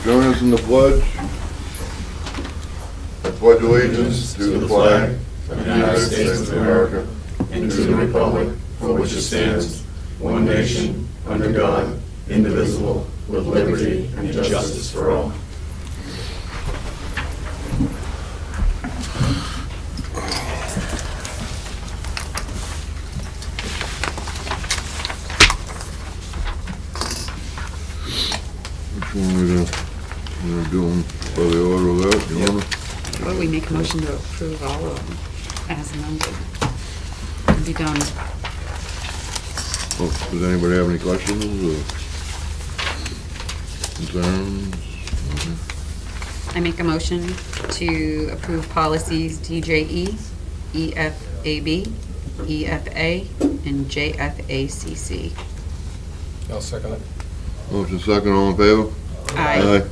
Join us in the pledge. I pledge allegiance to the flag of the United States of America and to the republic for which it stands, one nation, under God, indivisible, with liberty and justice for all. Which one we're doing by the order of that? You wanna? Well, we make a motion to approve all of them as amended. And be done. Oh, does anybody have any questions or concerns? I make a motion to approve policies DJE, EFAB, EFA, and JFACC. I'll second it. Motion second, all in favor? Aye.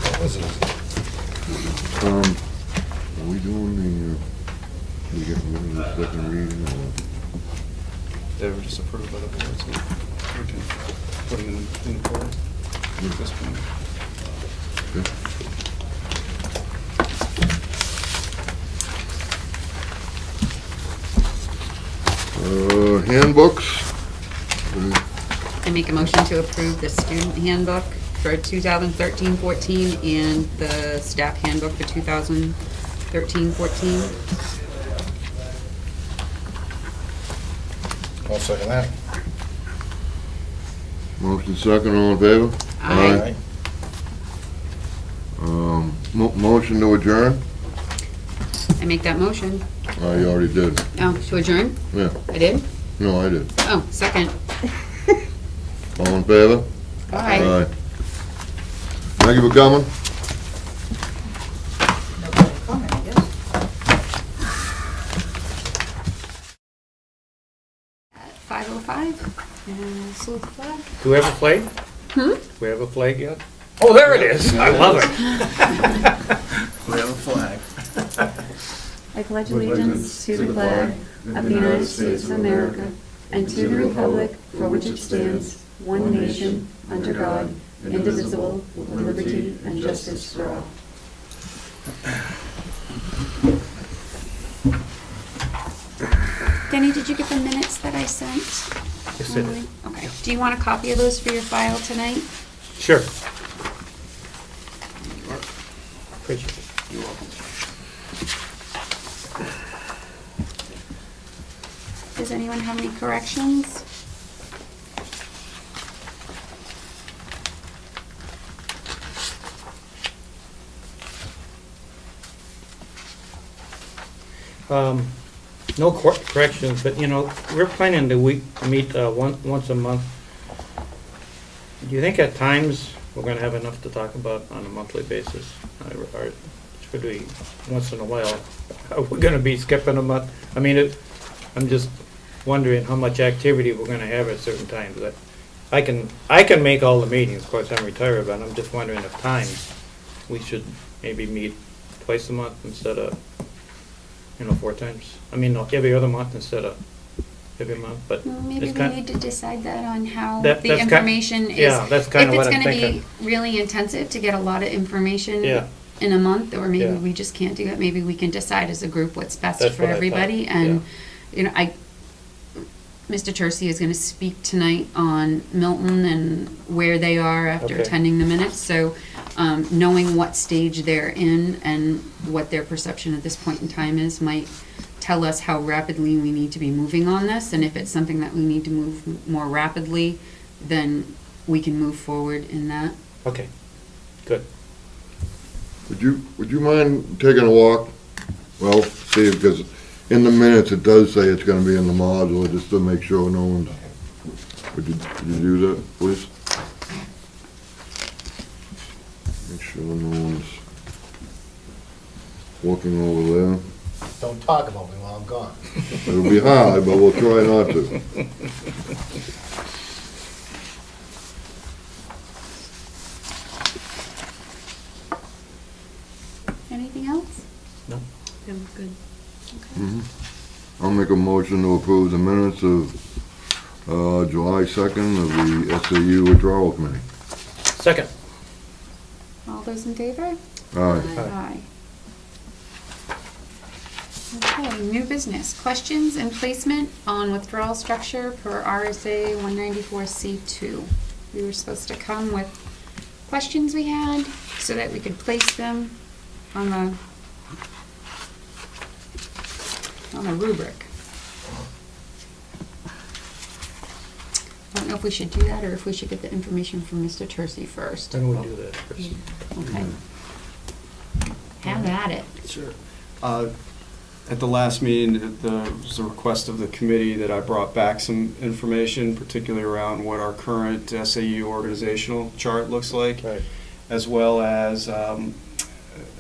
That was easy. Are we doing we getting rid of the second reading or? They were just approved by the board, so we're putting them in the board at this point. Okay. Handbooks? I make a motion to approve the student handbook for 2013-14 and the staff handbook for 2013-14. I'll second that. Motion second, all in favor? Aye. Motion to adjourn? I make that motion. Oh, you already did. Oh, to adjourn? Yeah. I did? No, I did. Oh, second. All in favor? Aye. Thank you for coming. At 5:05, and salute the flag. Do we have a flag? Hmm? We have a flag yet? Oh, there it is. I love it. We have a flag. I pledge allegiance to the flag of the United States of America and to the republic for which it stands, one nation, under God, indivisible, with liberty and justice for all. Denny, did you get the minutes that I sent? Yes, I did. Okay. Do you want a copy of those for your file tonight? Sure. Appreciate it. You're welcome. Does anyone have any corrections? No corrections, but we're planning to meet once a month. Do you think at times we're going to have enough to talk about on a monthly basis? Or should we, once in a while, are we going to be skipping a month? I mean, I'm just wondering how much activity we're going to have at certain times. I can make all the meetings, of course I'm retired, but I'm just wondering if times we should maybe meet twice a month instead of 4 times. I mean, no, every other month instead of every month, but Maybe it's we need to decide that on how That- the that's information is. yeah, that's kinda what I'm If it's thinking. going to be really intensive to get a lot of information Yeah. in a month, or maybe Yeah. we just can't do it, maybe we can decide as a group what's best That's for what I thought, everybody. And, Mr. Tercy is going to speak tonight on Milton and where they are after Okay. attending the minutes. So knowing what stage they're in and what their perception at this point in time is might tell us how rapidly we need to be moving on this. And if it's something that we need to move more rapidly, then we can move forward in that. Okay, good. Would you mind taking a walk? Well, see, because in the minutes it does say it's gonna be in the module, just to make sure no one's, would you do that, please? Make sure no one's looking over there. Don't talk about me while I'm gone. It'll be hard, but we'll try not to. Anything else? No? That was good. Okay. Mhm. I'll make a motion to approve the minutes of July 2nd of the SAU withdrawal committee. Second. All those in favor? Aye. Aye. Okay, new business. Questions and placement on withdrawal structure per RSA 194C2. We were supposed to come with questions we had so that we could place them on the rubric. I don't know if we should do that or if we should get the information from Mr. Tercey first. Then we'll do that first. Okay. Have at it. Sure. At the last meeting, there was a request of the committee that I brought back some information, particularly around what our current SAU organizational chart looks like, Right. as well as I'm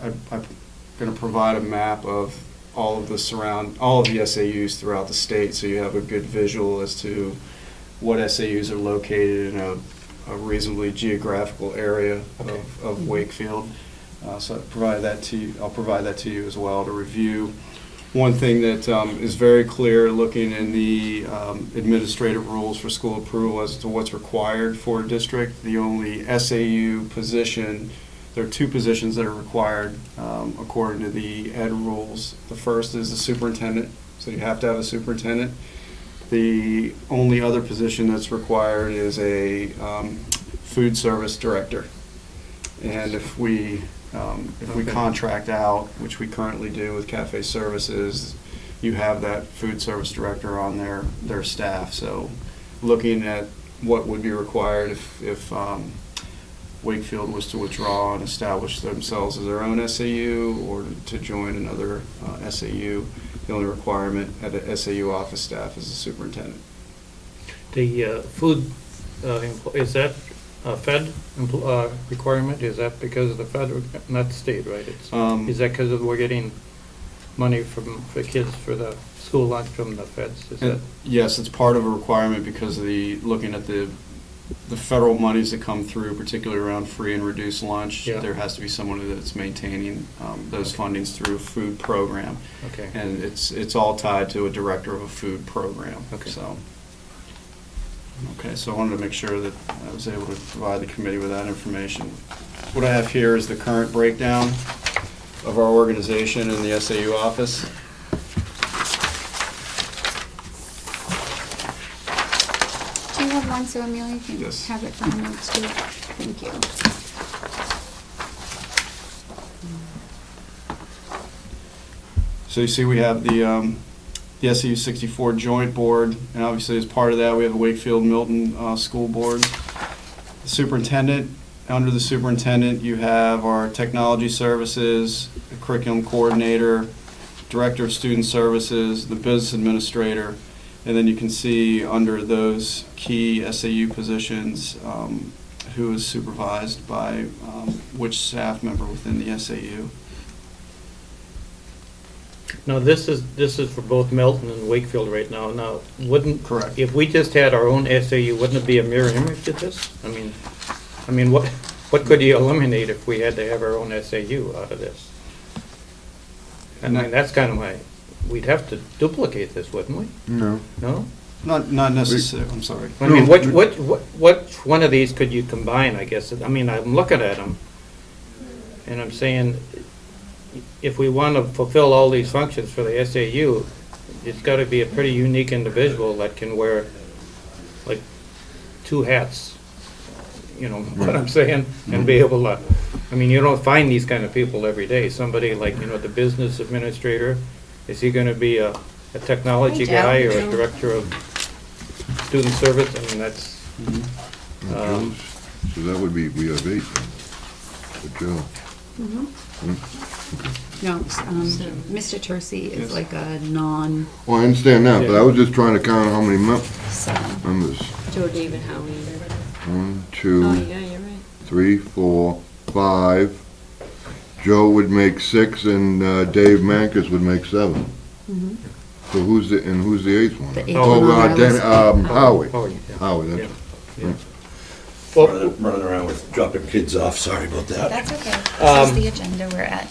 going to provide a map of all of the SAUs throughout the state, so you have a good visual as to what SAUs are located in a reasonably geographical area Okay. of Wakefield. So I'll provide that to you as well to review. One thing that is very clear, looking in the administrative rules for school approval as to what's required for a district, the only SAU position, there are two positions that are required according to the ed rules. The first is the superintendent, so you have to have a superintendent. The only other position that's required is a food service director. And if we contract out, which we currently do with Cafe Services, you have that food service director on their staff. So looking at what would be required if Wakefield was to withdraw and establish themselves as their own SAU or to join another SAU, the only requirement at an SAU office staff is the superintendent. The food, is that a Fed requirement? Is that because of the federal, not the state, right? Is that because we're getting money for kids for the school lunch from the feds? Is that? Yes, it's part of a requirement because of looking at the federal monies that come through, particularly around free and reduced lunch. Yeah. There has to be someone that's maintaining those fundings through a food program. Okay. And it's all tied to a director of a food program. Okay. So I wanted to make sure that I was able to provide the committee with that information. What I have here is the current breakdown of our organization in the SAU office. Do you have one so Amelia can Yes. have it for the notes too? Thank you. So you see we have the SAU 64 Joint Board, and obviously as part of that, we have the Wakefield Milton School Board. The Superintendent, under the Superintendent, you have our Technology Services, the Curriculum Coordinator, Director of Student Services, the Business Administrator, and then you can see under those key SAU positions who is supervised by which staff member within the SAU. Now, this is for both Milton and Wakefield right now. Now, Correct. if we just had our own SAU, wouldn't it be a mirror image of this? I mean, what could you eliminate if we had to have our own SAU out of this? I mean, that's kind of we'd have to duplicate this, wouldn't we? No. No? Not necessarily, I'm sorry. I mean, No. what one of these could you combine, I guess? I mean, I'm looking at them, and I'm saying, if we want to fulfill all these functions for the SAU, it's got to be a pretty unique individual that can wear, like, two hats, you know what I'm saying? And be able to, I mean, you don't find these kind of people every day. Somebody like, the business administrator, is he going to be a technology Hi, Joe. guy or a director of student service? I mean, that's, So that would be, we have 8 then. For Joe. No, Mr. Tercey is Yes. like a non, Well, I understand that, but I was just trying to count how many so, members. Joe, David, Howie. 1, Oh, 2, yeah, you're right. 3, 4, 5. Joe would make 6, and Dave Mankus would make 7. mhm. So who's the 8th one? The 8th Oh, one on our list. Howie. oh, yeah. Howie, that's Yeah. Well- running around with dropping kids off, sorry about that. That's okay. Um, This is the agenda we're at.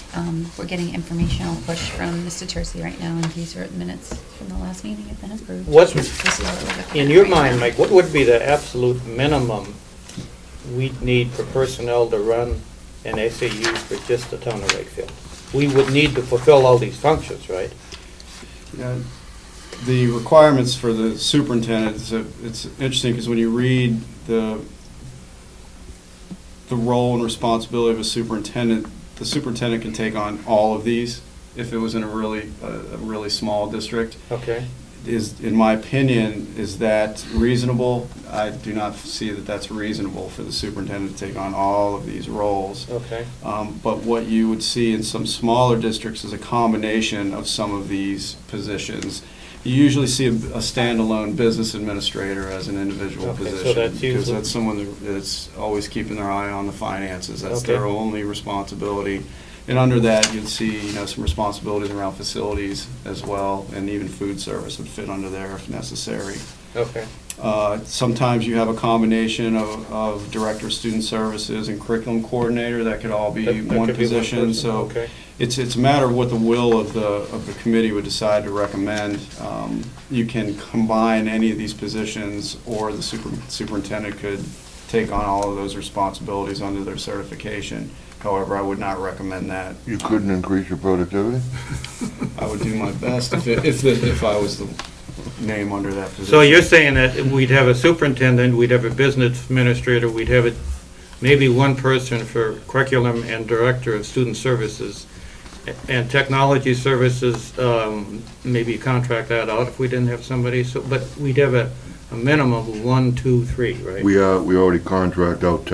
We're getting informational push from Mr. Tercey right now, and these are minutes from the last meeting have been approved. What, This is what we're looking in at your right mind, now. Mike, what would be the absolute minimum we'd need for personnel to run an SAU for just the town of Wakefield? We would need to fulfill all these functions, right? Yeah, the requirements for the superintendent, it's interesting because when you read the role and responsibility of a superintendent, the superintendent can take on all of these if it was in a really small district. Okay. Is, in my opinion, is that reasonable? I do not see that that's reasonable for the superintendent to take on all of these roles. Okay. But what you would see in some smaller districts is a combination of some of these positions. You usually see a standalone business administrator as an individual Okay, so position. that's Because usually- that's someone that's always keeping their eye on the finances. That's Okay. their only responsibility. And under that, you'd see, some responsibilities around facilities as well, and even food service would fit under there if necessary. Okay. Sometimes you have a combination of director of student services and curriculum coordinator. That could all be That one could be one position. person, So okay. it's a matter of what the will of the committee would decide to recommend. You can combine any of these positions, or the superintendent could take on all of those responsibilities under their certification. However, I would not recommend that. You couldn't increase your productivity? I would do my best if I was the name under that position. So you're saying that we'd have a superintendent, we'd have a business administrator, we'd have maybe one person for curriculum and director of student services, and technology services, maybe contract that out if we didn't have somebody, so, but we'd have a minimum of 1, 2, 3, right? We already contract out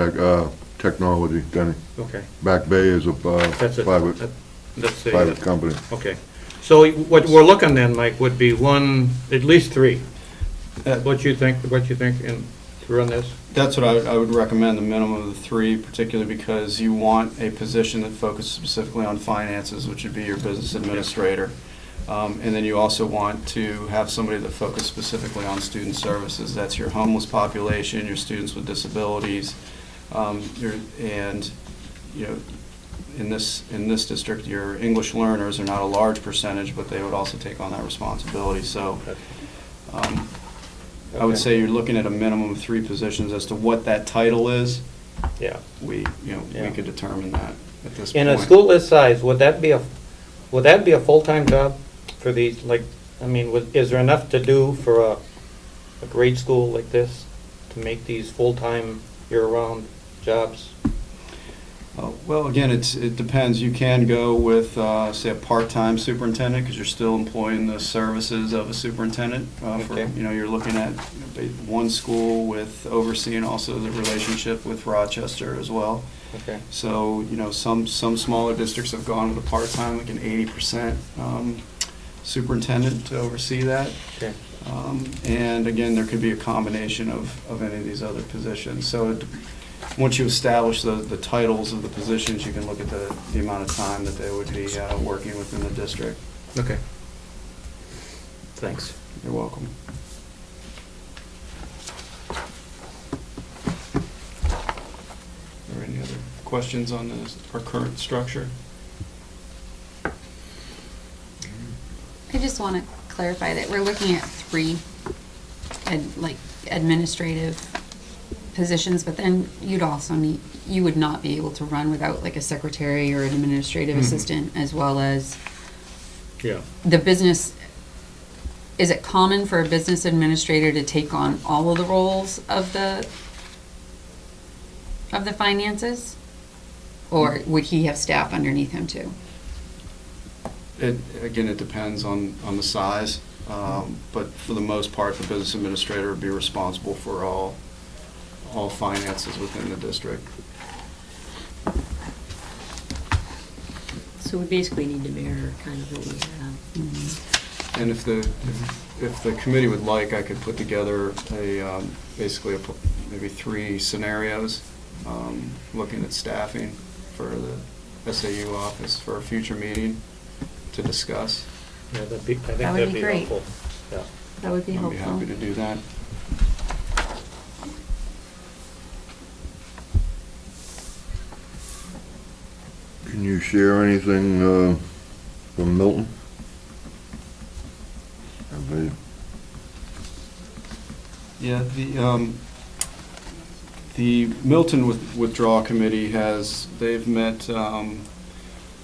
technology, Denny. Okay, Back Bay is a that's it. private Let's say private that. company. Okay, so what we're looking then, Mike, would be at least 3. What you think, to run this? That's what I would recommend, the minimum of the 3, particularly because you want a position that focuses specifically on finances, which would be your business administrator. And then you also want to have somebody that focuses specifically on student services. That's your homeless population, your students with disabilities, in this district, your English learners are not a large percentage, but they would also take on that responsibility. So I would Okay. say you're looking at a minimum of 3 positions. As to what that title is, Yeah. we Yeah. could determine that at this In point. a school this size, would that be a full-time job for these, is there enough to do for a grade school like this to make these full-time, year-round jobs? Well, again, it depends. You can go with, say, a part-time superintendent, because you're still employing the services of a superintendent. Okay. You're looking at one school with overseeing also the relationship with Rochester as well. Okay. So, some smaller districts have gone with a part-time, like an 80% superintendent to oversee that. Okay. And again, there could be a combination of any of these other positions. So once you establish the titles of the positions, you can look at the amount of time that they would be working within the district. Okay. Thanks. You're welcome. Are there any other questions on our current structure? I just want to clarify that we're looking at 3 administrative positions, but then you would not be able to run without like a secretary or an administrative assistant, as well as Yeah. the business. Is it common for a business administrator to take on all of the roles of the finances? Or would he have staff underneath him too? It depends on the size, but for the most part, the business administrator would be responsible for all finances within the district. So we basically need to mirror kind of what we have. And if the committee would like, I could put together basically maybe 3 scenarios, looking at staffing for the SAU office for a future meeting to discuss. Yeah, I think That would that'd be be great. helpful. Yeah. That would be I'd be helpful. happy to do that. you share anything from Milton? Have they- Yeah, the Milton Withdrawal Committee they've met, I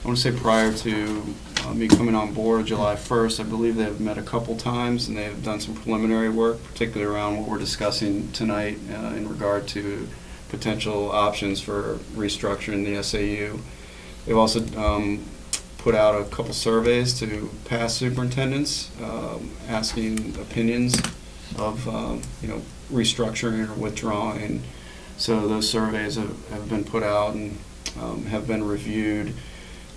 want to say prior to me coming on board July 1st, I believe they've met a couple times, and they've done some preliminary work, particularly around what we're discussing tonight in regard to potential options for restructuring the SAU. They've also put out a couple surveys to past superintendents, asking opinions of restructuring or withdrawing. So those surveys have been put out and have been reviewed.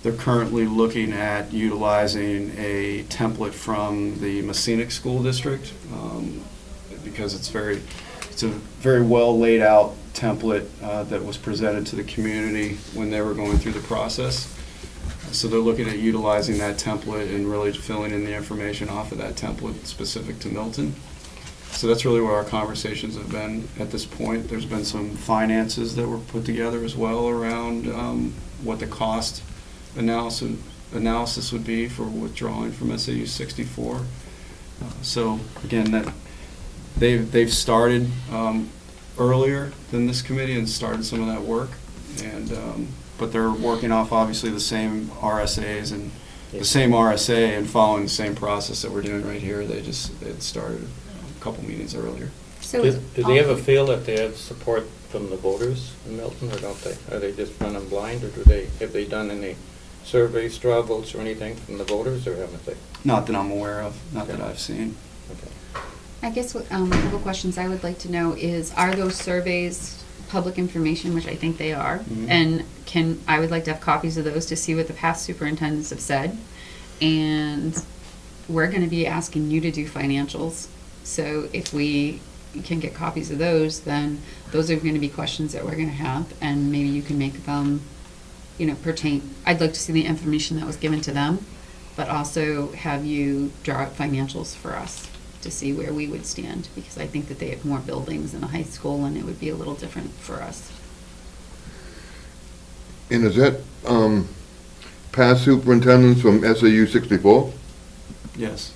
They're currently looking at utilizing a template from the Messinic School District because it's a very well laid out template that was presented to the community when they were going through the process. So they're looking at utilizing that template and really filling in the information off of that template specific to Milton. So that's really where our conversations have been at this point. There's been some finances that were put together as well around what the cost analysis would be for withdrawing from SAU 64. So again, that they've started earlier than this committee and started some of that work, and but they're working off obviously the same RSAs and the same RSA and following the same process that we're doing right here. They had started a couple meetings earlier. So Do they ever feel that they have support from the voters in Milton, or don't they? Are they just running blind, or have they done any surveys, straw votes, or anything from the voters, or haven't they? Not that I'm aware of, not that I've seen. Okay. I guess a couple questions I would like to know is, are those surveys public information, which I think they are? Mhm. And I would like to have copies of those to see what the past superintendents have said. And we're gonna be asking you to do financials. So if we can get copies of those, then those are gonna be questions that we're gonna have, and maybe you can make them, pertain. I'd like to see the information that was given to them, but also have you draw up financials for us to see where we would stand, because I think that they have more buildings than a high school, and it would be a little different for us. And is that past superintendents from SAU 64? Yes.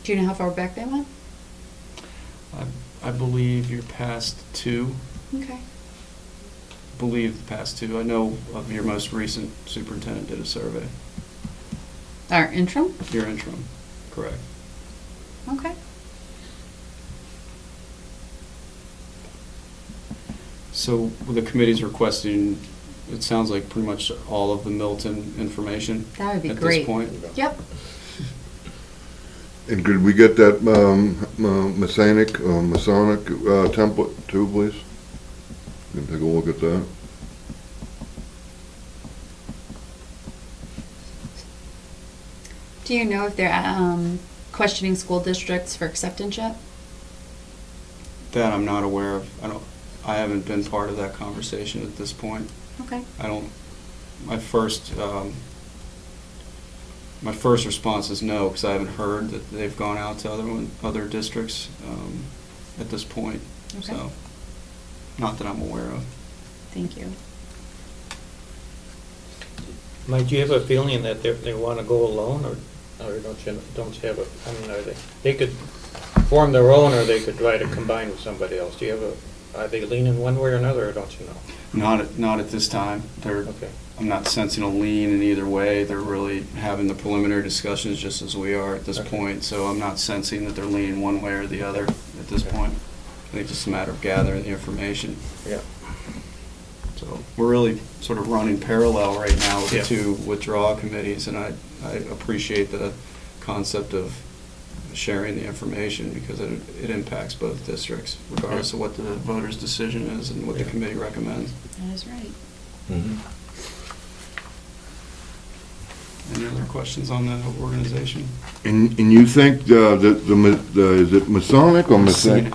Do you know how far back they went? I believe you're past two. Okay. Believe the past two. I know of your most recent superintendent did a survey. Our interim? Your interim, correct. Okay. So the committee's requesting, it sounds like pretty much all of the Milton information That would be at great. this point. Yep. And could we get that Masonic template too, please? Can take a look at that. Do you know if they're questioning school districts for acceptance yet? That I'm not aware of. I haven't been part of that conversation at this point. Okay. My first response is no, because I haven't heard that they've gone out to other districts at this point. Okay. So, not that I'm aware of. Thank you. Mike, do you have a feeling that they want to go alone, or don't you have they could form their own, or they could try to combine with somebody else? Are they leaning one way or another, or don't you know? Not at this time. Okay. I'm not sensing a lean in either way. They're really having the preliminary discussions just as we are at this point. So I'm not sensing that they're leaning one way or the other at this point. I think it's just a matter of gathering the information. Yeah. So we're really sort of running parallel right now with the Yeah. two withdrawal committees, and I appreciate the concept of sharing the information because it impacts both districts, regardless of what the voters' decision is and what the committee recommends. That is right. Any other questions on the organization? And you think is it Masonic or Messinic?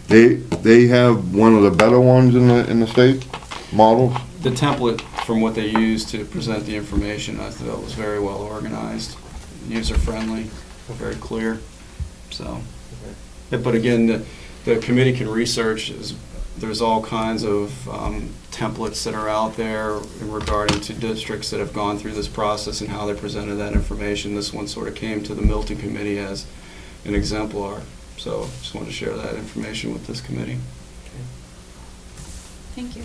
They have one of the better ones in the state models? The template from what they used to present the information, I thought was very well organized, user-friendly, very clear. So, but again, the committee can research there's all kinds of templates that are out there in regarding to districts that have gone through this process and how they presented that information. This one sort of came to the Milton Committee as an exemplar. So just wanted to share that information with this committee. Thank you.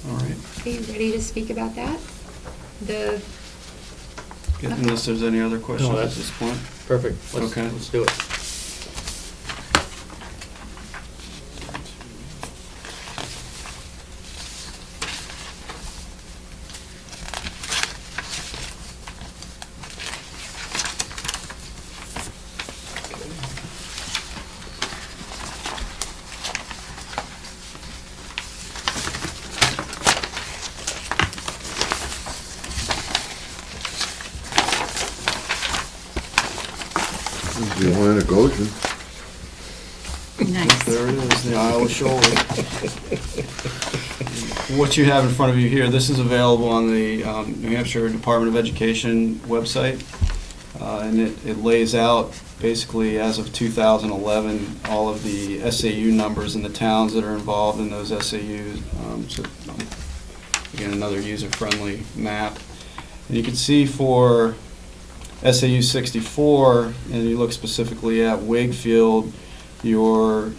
All right. Are you ready to speak about that? The, Unless there's any other questions No, at that's- this point. Perfect. Okay. Let's do it. The Atlantic Ocean. nice. There it is, the Iowa Shoulder. What you have in front of you here, this is available on the New Hampshire Department of Education website. And it lays out, basically, as of 2011, all of the SAU numbers and the towns that are involved in those SAUs. Again, another user-friendly map. And you can see for SAU 64, and you look specifically at Wakefield, your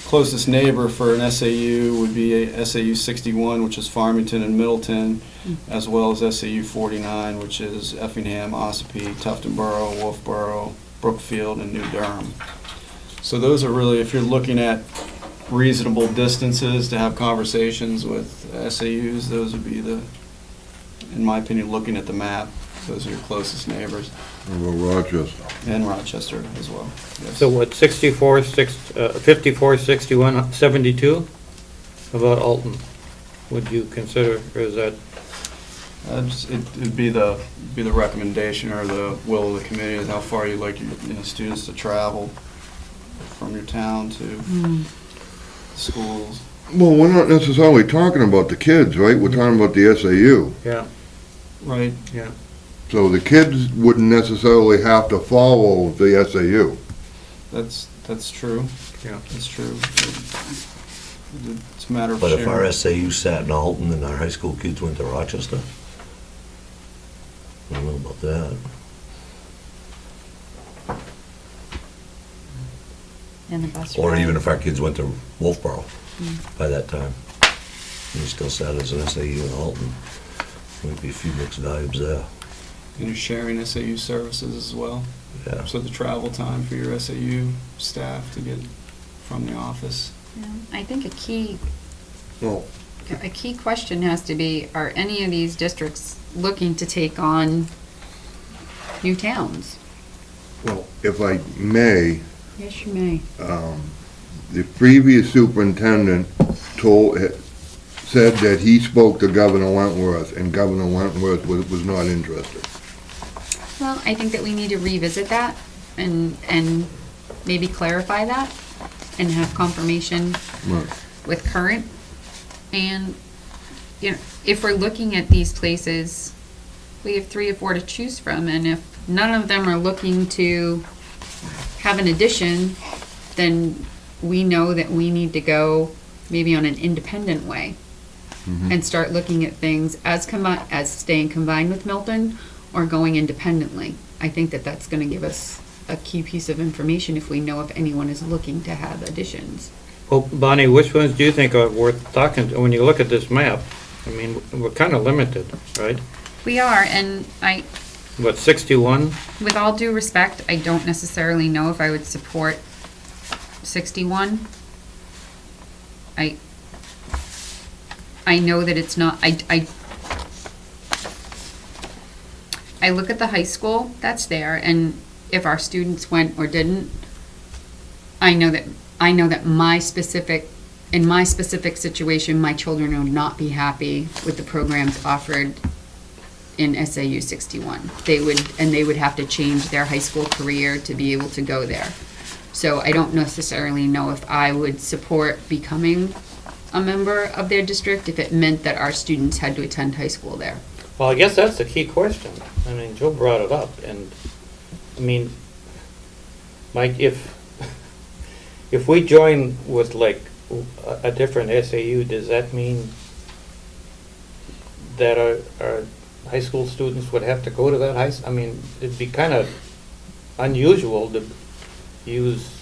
closest neighbor for an SAU would be SAU 61, which is Farmington and Middleton, as well as SAU 49, which is Effingham, Ossipee, Tuftonboro, Wolfboro, Brookfield, and New Durham. So those are really, if you're looking at reasonable distances to have conversations with SAUs, those would be the, in my opinion, looking at the map, those are your closest neighbors. What about Rochester? And Rochester as well. Yes. So what, 54, 61, 72? About Alton? Would you consider, or is that, It'd be the recommendation or the will of the committee is how far you'd like your students to travel from your town to schools. Well, we're not necessarily talking about the kids, right? We're talking about the SAU. yeah, Right. yeah. So the kids wouldn't necessarily have to follow the SAU. That's true. Yeah. That's true. It's a matter of But if our sharing. SAU sat in Alton and our high school kids went to Rochester? I don't know about that. And the bus Or ride. even if our kids went to Wolfboro by that time. And we still sat as an SAU in Alton. Might be a few mixed vibes there. And you're sharing SAU services as well. Yeah. So the travel time for your SAU staff to get from the office. Yeah, I think a key Well, question has to be, are any of these districts looking to take on new towns? well, if I may, Yes, you may. the previous superintendent said that he spoke to Governor Wentworth, and Governor Wentworth was not interested. Well, I think that we need to revisit that and maybe clarify that and have confirmation Right. with current. And, you know, if we're looking at these places, we have 3 or 4 to choose from, and if none of them are looking to have an addition, then we know that we need to go maybe on an independent way and start looking at things as staying combined with Milton or going independently. I think that that's going to give us a key piece of information if we know if anyone is looking to have additions. Well, Bonnie, which ones do you think are worth talking to? When you look at this map, I mean, we're kind of limited, right? We are, and What, 61? with all due respect, I don't necessarily know if I would support 61. I know that it's not, I look at the high school that's there, and if our students went or didn't, I know that in my specific situation, my children would not be happy with the programs offered in SAU 61. They would have to change their high school career to be able to go there. So I don't necessarily know if I would support becoming a member of their district if it meant that our students had to attend high school there. Well, I guess that's the key question. I mean, Joe brought it up, and, I mean, Mike, if we join with like a different SAU, does that mean that our high school students would have to go to that I mean, it'd be kind of unusual to use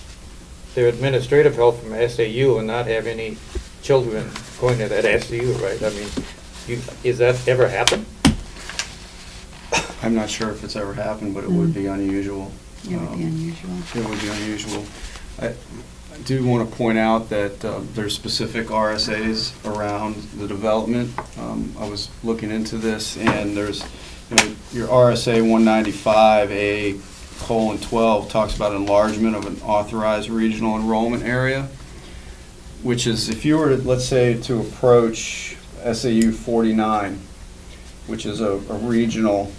their administrative help from SAU and not have any children going to that SAU, right? I mean, is that ever happened? I'm not sure if it's ever happened, but it would be unusual. It would be unusual. It would be unusual. I do want to point out that there's specific RSAs around the development. I was looking into this, and there's, your RSA 195A:12 talks about enlargement of an authorized regional enrollment area, which is if you were to, let's say, to approach SAU 49, which is a regional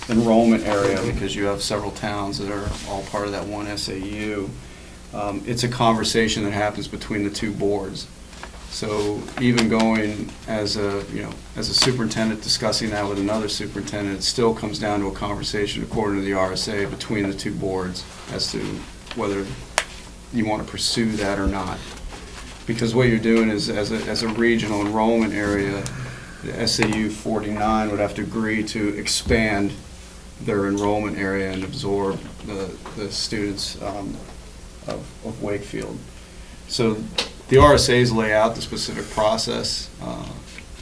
enrollment area because you have several towns that are all part of that one SAU. It's a conversation that happens between the two boards. So even going as a superintendent discussing that with another superintendent, it still comes down to a conversation according to the RSA between the two boards as to whether you want to pursue that or not. Because what you're doing is, as a regional enrollment area, the SAU 49 would have to agree to expand their enrollment area and absorb the students of Wakefield. So the RSAs lay out the specific process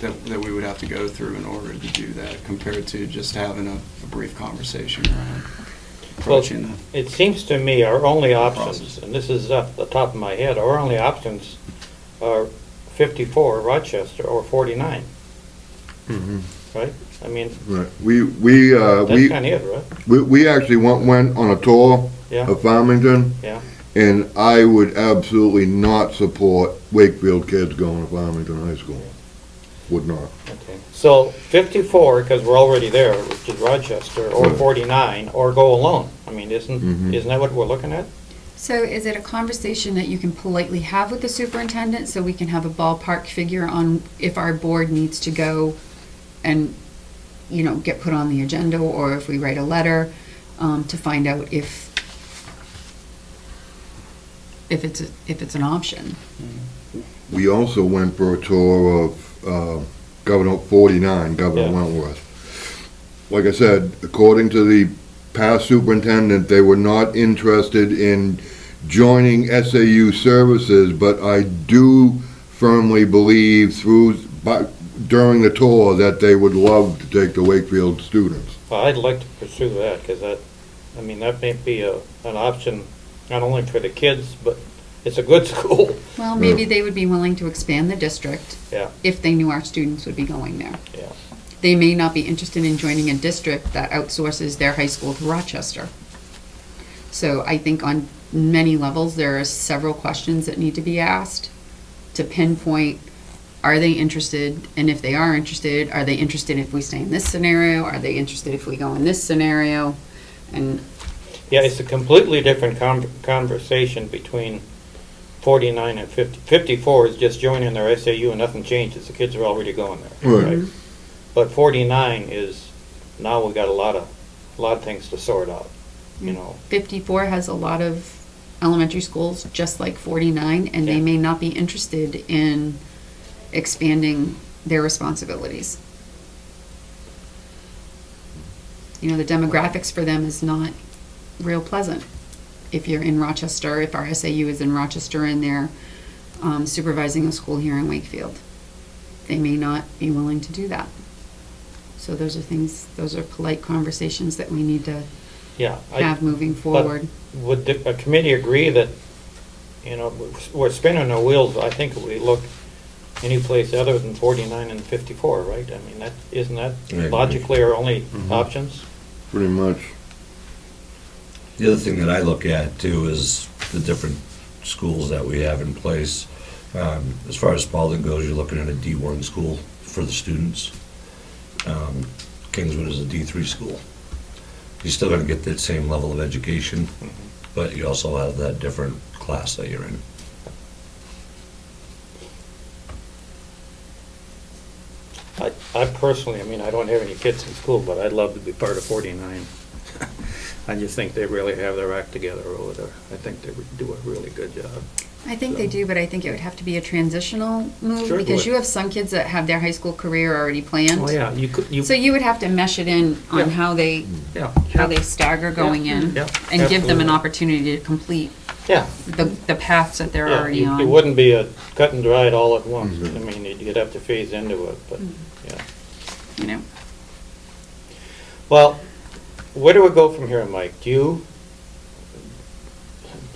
that we would have to go through in order to do that, compared to just having a brief conversation around approaching Well, it seems to me our only options, and this is off the top of my head, our only options are 54 Rochester or 49. Right? I mean, Right. that's kind of it, right? We actually went on a tour Yeah. of Farmington, Yeah. and I would absolutely not support Wakefield kids going to Farmington High School. Would not. Okay. So 54, because we're already there, which is Rochester, or Right. 49, or go alone. I mean, isn't that what we're looking at? So is it a conversation that you can politely have with the superintendent so we can have a ballpark figure on if our board needs to go and, get put on the agenda, or if we write a letter to find out if it's an option? We also went for a tour of Governor 49, Governor Yeah. Wentworth. Like I said, according to the past superintendent, they were not interested in joining SAU services, but I do firmly believe during the tour that they would love to take the Wakefield students. Well, I'd like to pursue that, because that may be an option, not only for the kids, but it's a good school. Well, maybe they would be willing to expand the district Yeah, if they knew our students would be going there. yeah. They may not be interested in joining a district that outsources their high school to Rochester. So I think on many levels, there are several questions that need to be asked to pinpoint, are they interested? And if they are interested, are they interested if we stay in this scenario? Are they interested if we go in this scenario? And Yeah, it's a completely different conversation between 49 and 50. 54 is just joining their SAU and nothing changes. The kids are already going there. Right. But 49 is, now we got a lot of things to sort out, 54 has a lot of elementary schools, just like 49, and they Yeah. may not be interested in expanding their responsibilities. The demographics for them is not real pleasant. If you're in Rochester, if our SAU is in Rochester and they're supervising a school here in Wakefield, they may not be willing to do that. So those are polite conversations that we need to Yeah. have moving forward. Would a committee agree that, we're spinning our wheels, I think, if we look any place other than 49 and 54, right? I mean, isn't that I agree. logically our only options? Pretty much. The other thing that I look at too is the different schools that we have in place. As far as Spalding goes, you're looking at a D1 school for the students. Kingswood is a D3 school. You're still going to get that same level of education, but you also have that different class that you're in. I personally, I mean, I don't have any kids in school, but I'd love to be part of 49. I just think they really have their act together over there. I think they would do a really good job. I think they do, but I think it would have to be a transitional move, Sure it because would. you have some kids that have their high school career already planned. Oh, yeah, you could, So you would have to mesh it in Yeah. on how they yeah. stagger going in, Yeah, and give them an absolutely. opportunity to complete Yeah. the paths that they're Yeah, already It on. wouldn't be a cut and dried all at once. I mean, you'd have to phase into it, but, yeah. You know, Well, where do we go from here, Mike? Do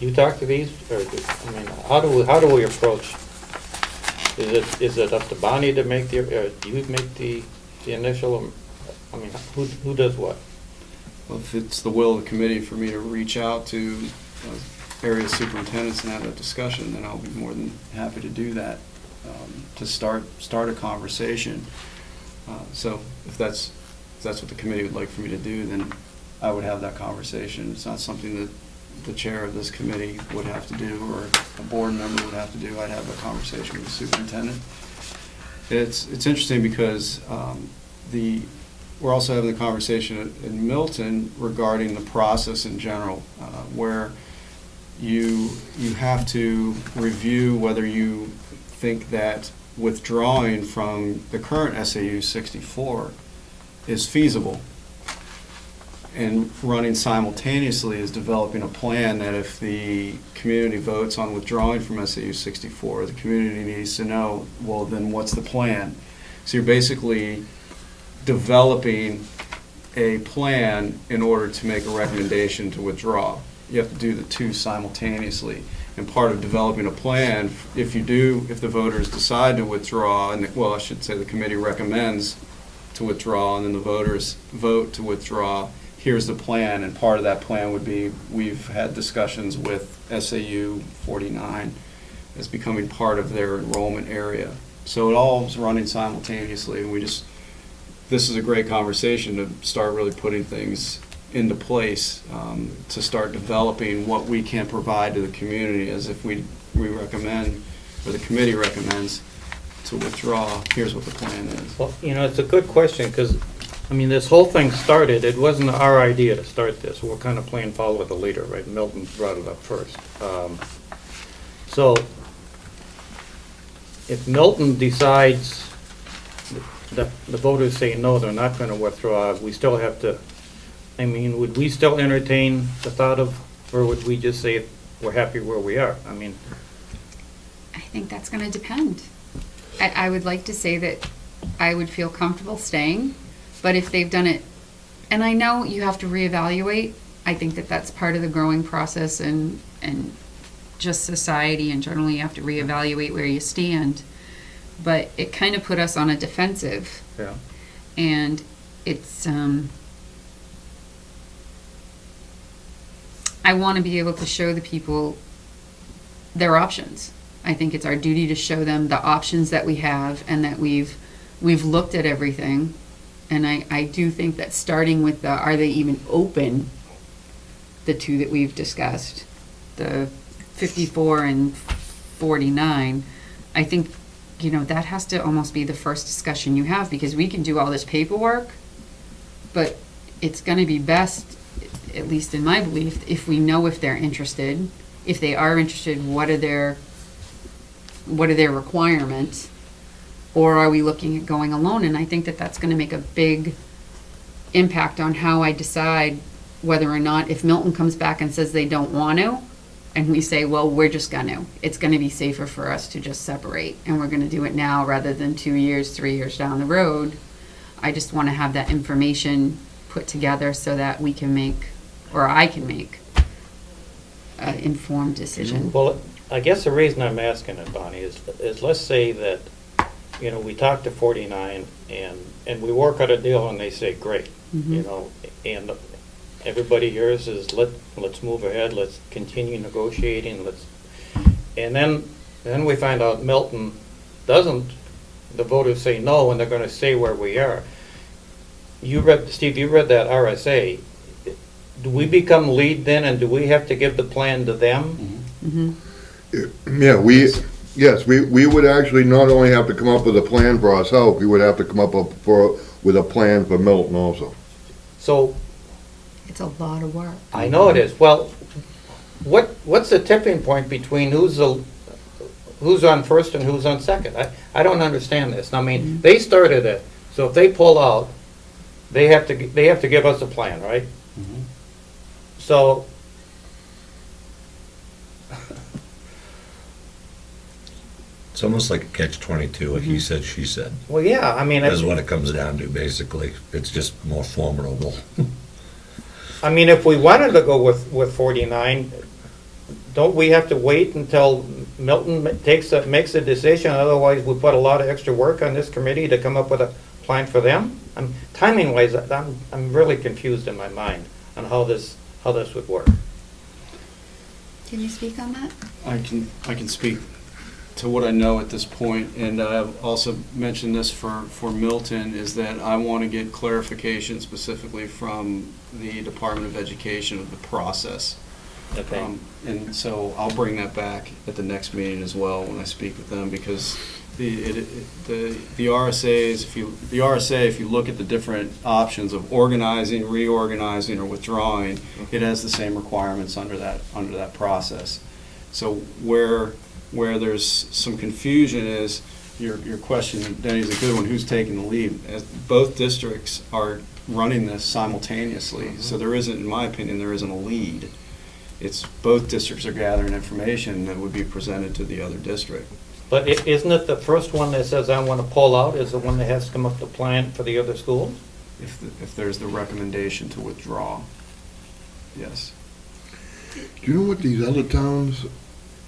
you talk to these, or, I mean, how do we approach? Is it up to Bonnie to make do you make the initial, I mean, who does what? Well, if it's the will of the committee for me to reach out to area superintendents and have that discussion, then I'll be more than happy to do that, to start a conversation. So if that's what the committee would like for me to do, then I would have that conversation. It's not something that the chair of this committee would have to do, or a board member would have to do. I'd have a conversation with the superintendent. It's interesting because we're also having the conversation in Milton regarding the process in general, where you have to review whether you think that withdrawing from the current SAU 64 is feasible. And running simultaneously is developing a plan that if the community votes on withdrawing from SAU 64, the community needs to know, well, then what's the plan? So you're basically developing a plan in order to make a recommendation to withdraw. You have to do the two simultaneously. And part of developing a plan, if the voters decide to withdraw, and, well, I should say the committee recommends to withdraw, and then the voters vote to withdraw, here's the plan, and part of that plan would be, we've had discussions with SAU 49 as becoming part of their enrollment area. So it all is running simultaneously, and this is a great conversation to start really putting things into place, to start developing what we can provide to the community, as if we recommend, or the committee recommends to withdraw, here's what the plan is. Well, it's a good question, because, I mean, this whole thing started, it wasn't our idea to start this. We're kind of playing follow the leader, right? Milton brought it up first. So, if Milton decides that the voters say no, they're not going to withdraw, we still have to, I mean, would we still entertain the thought of, or would we just say we're happy where we are? I mean, I think that's going to depend. I would like to say that I would feel comfortable staying, but if they've done it, and I know you have to reevaluate, I think that that's part of the growing process, and just society in general, you have to reevaluate where you stand. But it kind of put us on a defensive, yeah. and it's, I want to be able to show the people their options. I think it's our duty to show them the options that we have, and that we've looked at everything. And I do think that starting with are they even open, the two that we've discussed, the 54 and 49, I think, that has to almost be the first discussion you have, because we can do all this paperwork, but it's going to be best, at least in my belief, if we know if they're interested. If they are interested, what are their requirements? Or are we looking at going alone? And I think that that's going to make a big impact on how I decide whether or not, if Milton comes back and says they don't want to, and we say, well, we're just going to. It's going to be safer for us to just separate, and we're going to do it now rather than 2 years, 3 years down the road. I just want to have that information put together so that we can make, or I can make, an informed decision. Well, I guess the reason I'm asking it, Bonnie, is let's say that, we talk to 49 and we work out a deal and they say, great, Mhm. And everybody here says, let's move ahead, let's continue negotiating, and then we find out Milton doesn't, the voters say no, and they're going to stay where we are. Steve, you read that RSA. Do we become lead then, and do we have to give the plan to them? Mhm. Yeah, Yes, we would actually not only have to come up with a plan for ourselves, we would have to come up with a plan for Milton also. So, It's a lot of work. I know it is. Well, what's the tipping point between who's on first and who's on second? I don't understand this. I mean, they started it, so if they pull out, they have to give us a plan, right? So, It's almost like a catch-22, a he said, she said. well, yeah, I mean, That's what it comes down to, basically. It's just more formidable. if we wanted to go with 49, don't we have to wait until Milton makes a decision? Otherwise, we put a lot of extra work on this committee to come up with a plan for them? Timing-wise, I'm really confused in my mind on how this would work. Can you speak on that? I can speak to what I know at this point, and I've also mentioned this for Milton, is that I want to get clarification specifically from the Department of Education of the process. Okay. And so I'll bring that back at the next meeting as well when I speak with them, because the RSAs, if you look at the different options of organizing, reorganizing, or withdrawing, it has the same requirements under that process. So where there's some confusion is your question, Denny's a good one, who's taking the lead? As both districts are running this simultaneously, so there isn't, in my opinion, there isn't a lead. It's both districts are gathering information that would be presented to the other district. But isn't it the first one that says, I want to pull out, is the one that has to come up with a plan for the other schools? If there's the recommendation to withdraw, yes. Do you know what these other towns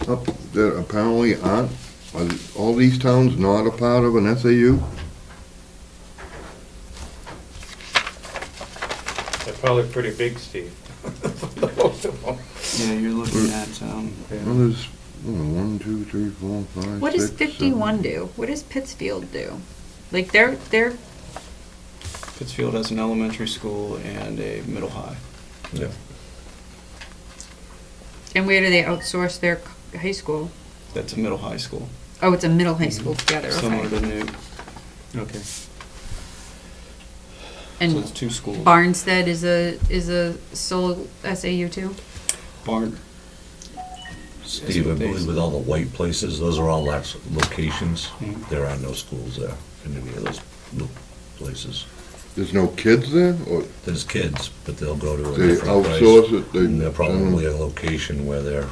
up that apparently aren't? Are all these towns not a part of an SAU? They're probably pretty big, Steve. Most of them. Yeah, you're looking at, Well, there's 1, 2, 3, 4, 5, What does 6, 51 do? What does Pittsfield do? Like, they're, Pittsfield has an elementary school and a middle high. Yeah. and where do they outsource their high school? That's a middle high school, Oh, it's a middle high school together, similar okay. to Newt. Okay. So And it's two schools. Barnstead is a sole SAU too? Barn. Steve, I believe with all the white places, those are all locations. Mhm. There are no schools there in any of those places. There's no kids there, or There's kids, but they'll go to a they different place. outsource it? And they're probably a location where they're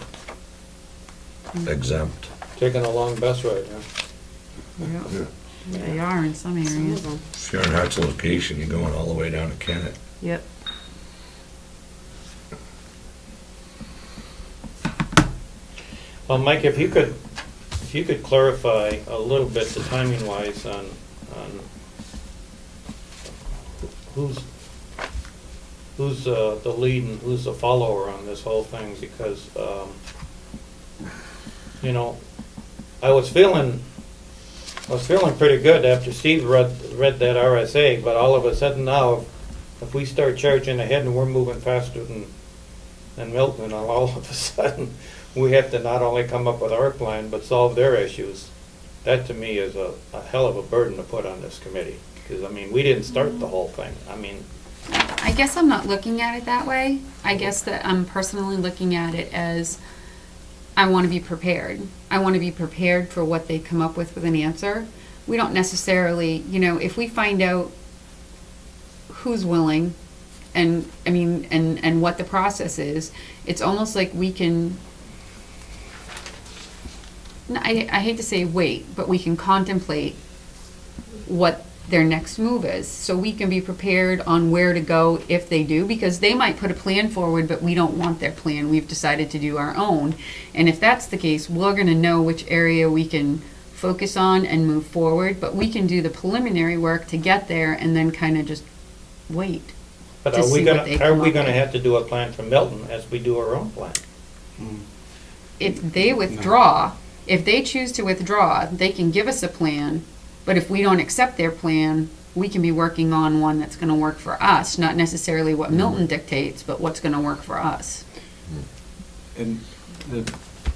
exempt. Taking a long bus ride, huh? Yeah. They are in some Some areas. of them. If you're in Hart's location, you're going all the way down to Kennett. Yep. Well, Mike, if you could clarify a little bit the timing wise on who's the lead and who's the follower on this whole thing, because, I was feeling pretty good after Steve read that RSA, but all of a sudden now, if we start charging ahead and we're moving faster than Milton, all of a sudden, we have to not only come up with our plan, but solve their issues. That to me is a hell of a burden to put on this committee, because, we didn't start the whole thing. I guess I'm not looking at it that way. I guess that I'm personally looking at it as I want to be prepared. I want to be prepared for what they come up with an answer. We don't necessarily, if we find out who's willing and what the process is, it's almost like we can, I hate to say wait, but we can contemplate what their next move is, so we can be prepared on where to go if they do, because they might put a plan forward, but we don't want their plan. We've decided to do our own. And if that's the case, we're gonna know which area we can focus on and move forward, but we can do the preliminary work to get there and then kind of just wait. But To are we see what they gonna come up with. have to do a plan for Milton as we do our own plan? If they withdraw, if they choose to withdraw, they can give us a plan, but if we don't accept their plan, we can be working on one that's gonna work for us, not necessarily what Milton dictates, but what's gonna work for us. And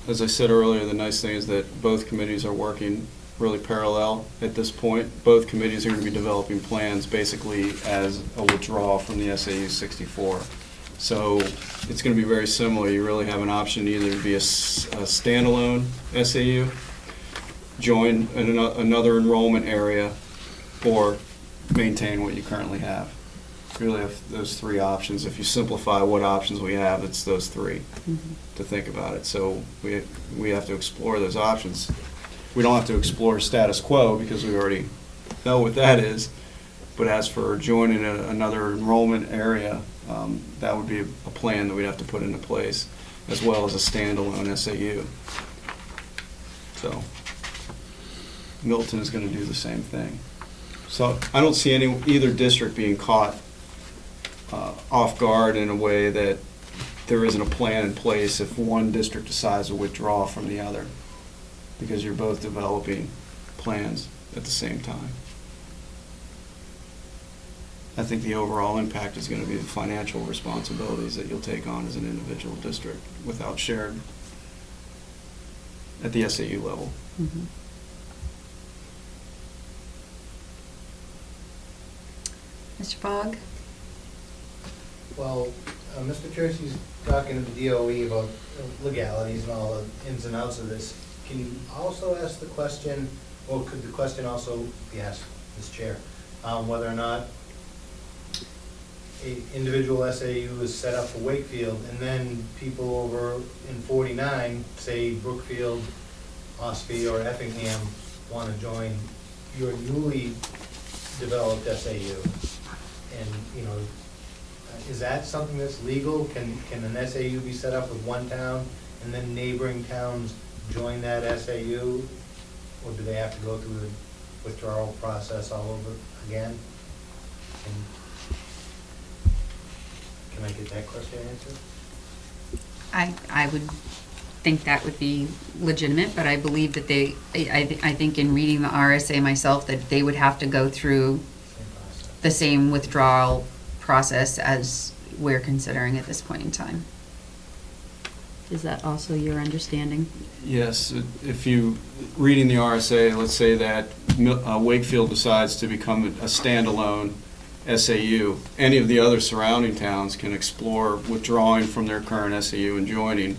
as I said earlier, the nice thing is that both committees are working really parallel at this point. Both committees are going to be developing plans basically as a withdrawal from the SAU 64. So it's going to be very similar. You really have an option either to be a standalone SAU, join another enrollment area, or maintain what you currently have. You really have those three options. If you simplify what options we have, it's those three to think about it. So we have to explore those options. We don't have to explore status quo because we already know what that is. But as for joining another enrollment area, that would be a plan that we'd have to put into place, as well as a standalone SAU. So Milton is going to do the same thing. So I don't see either district being caught off guard in a way that there isn't a plan in place if one district decides to withdraw from the other, because you're both developing plans at the same time. I think the overall impact is going to be the financial responsibilities that you'll take on as an individual district without shared at the SAU level. Mhm. Mr. Fogg? Well, Mr. Tracy's talking to the DOE about legalities and all the ins and outs of this. Can you also ask the question, or could the question also be asked, Ms. Chair, whether or not a individual SAU is set up for Wakefield, and then people over in 49, say Brookfield, Ospey, or Effingham, want to join your newly developed SAU? And, you know, is that something that's legal? Can an SAU be set up with one town, and then neighboring towns join that SAU? Or do they have to go through the withdrawal process all over again? Can I get that question answered? I would think that would be legitimate, but I believe that I think in reading the RSA myself, that they would have to go through Same process. the same withdrawal process as we're considering at this point in time. Is that also your understanding? Yes, if you, reading the RSA, let's say that Wakefield decides to become a standalone SAU, any of the other surrounding towns can explore withdrawing from their current SAU and joining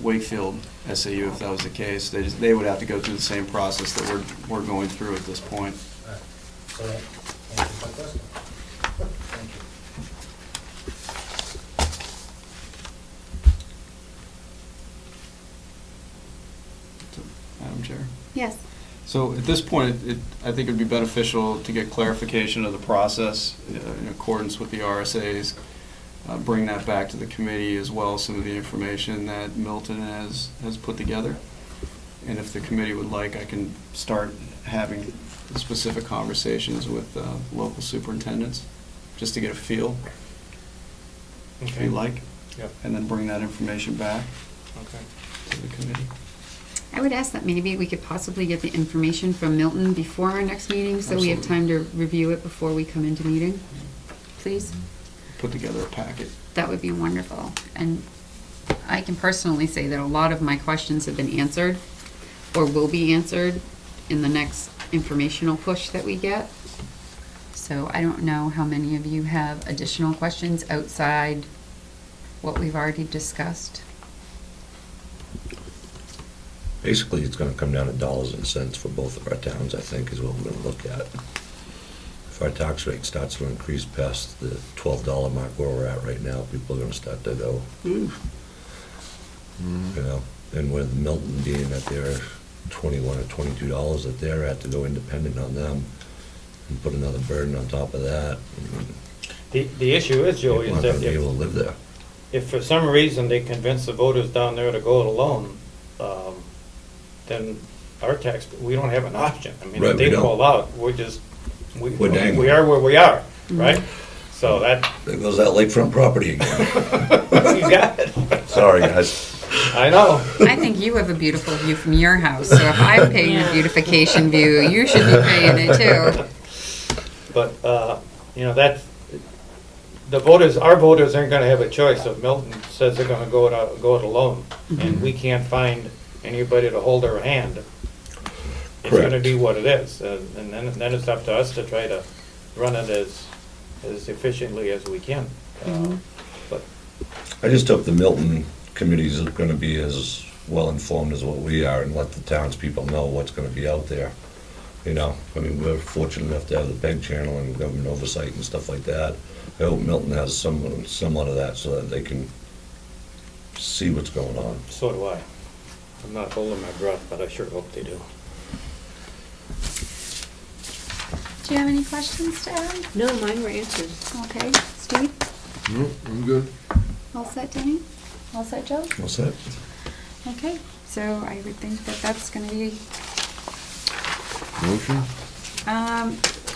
Wakefield SAU if that was the case. They would have to go through the same process that we're going through at this point. All right. So that answers my question. Thank you. Madam Chair. Yes. So at this point, I think it would be beneficial to get clarification of the process in accordance with the RSAs, bring that back to the committee, as well as some of the information that Milton has put together. And if the committee would like, I can start having specific conversations with local superintendents, just to get a feel, if you like, Yep. and then bring that information back Okay. to the committee. I would ask that maybe we could possibly get the information from Milton before our next meeting, so we have time to review it before we come into meeting, please. Put together a packet. That would be wonderful. And I can personally say that a lot of my questions have been answered, or will be answered, in the next informational push that we get. So I don't know how many of you have additional questions outside what we've already discussed. Basically, it's gonna come down to dollars and cents for both of our towns, I think, is what we're gonna look at. If our tax rate starts to increase past the $12 mark where we're at right now, people are gonna start to go, ooh. You know, and with Milton being at their $21 or $22 that they're at, to go independent on them and put another burden on top of that, The issue is, Joey, people is aren't gonna that be able to live there. if for some reason they convince the voters down there to go it alone, then our tax, we don't have an option. I mean, Right, if they we don't. pull out, we're just, We're dang. we are where we are, right? So that, There goes that lakefront property again. you got it. Sorry, guys. I know. I think you have a beautiful view from your house, so if I'm paying a beautification view, you should be paying it too. But, you know, that's, the voters, our voters aren't gonna have a choice if Milton says they're gonna go it alone, and we can't find anybody to hold our hand. It's gonna Correct. be what it is, and then it's up to us to try to run it as efficiently as we can. But I just hope the Milton committees are gonna be as well-informed as what we are and let the townspeople know what's gonna be out there. You know, I mean, we're fortunate enough to have the PEG channel and government oversight and stuff like that. I hope Milton has somewhat of that so that they can see what's going on. so do I. I'm not holding my breath, but I sure hope they do. Do you have any questions to add? No, mine were answered. Okay, Steve? No, I'm good. All set, Denny? All set, Joe? What's that? Okay, so I would think that that's gonna be, Motion?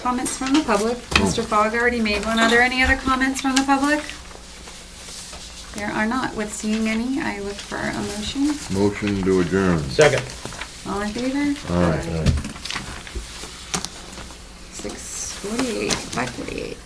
comments from the public. Mr. Fogg already made one. Are there any other comments from the public? There are not. With seeing any, I look for a motion. Motion to adjourn. Second. All in favor? Aye. 6:48, 5:48.